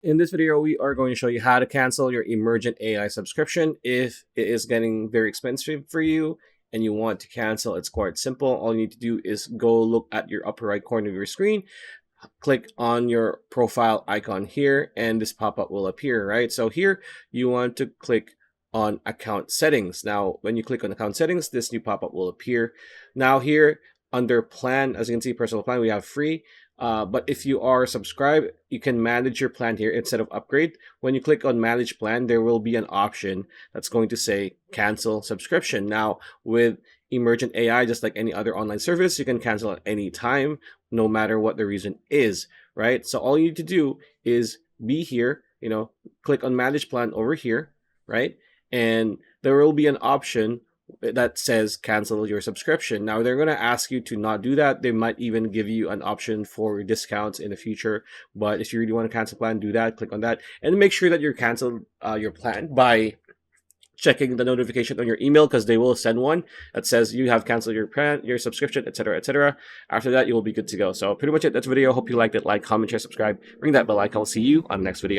In this video, we are going to show you how to cancel your Emergent AI subscription if it is getting very expensive for you and you want to cancel. It's quite simple. All you need to do is go look at your upper right corner of your screen, click on your profile icon here, and this pop-up will appear, right? So here you want to click on account settings. Now, when you click on account settings, this new pop-up will appear. Now here under plan, as you can see, personal plan, we have free. But if you are subscribed, you can manage your plan here instead of upgrade. When you click on manage plan, there will be an option that's going to say cancel subscription. Now, with Emergent AI, just like any other online service, you can cancel at any time, no matter what the reason is, right? So all you need to do is be here, click on manage plan over here, right? And there will be an option that says cancel your subscription. Now they're going to ask you to not do that. They might even give you an option for discounts in the future. But if you really want to cancel plan, do that. Click on that and make sure that you're canceled your plan by checking the notification on your email, because they will send one that says you have canceled your plan, your subscription, etc., etc. After that, you will be good to go. So pretty much it. That's the video. Hope you liked it. Like, comment, share, subscribe. Ring that bell icon. I'll see you on the next video.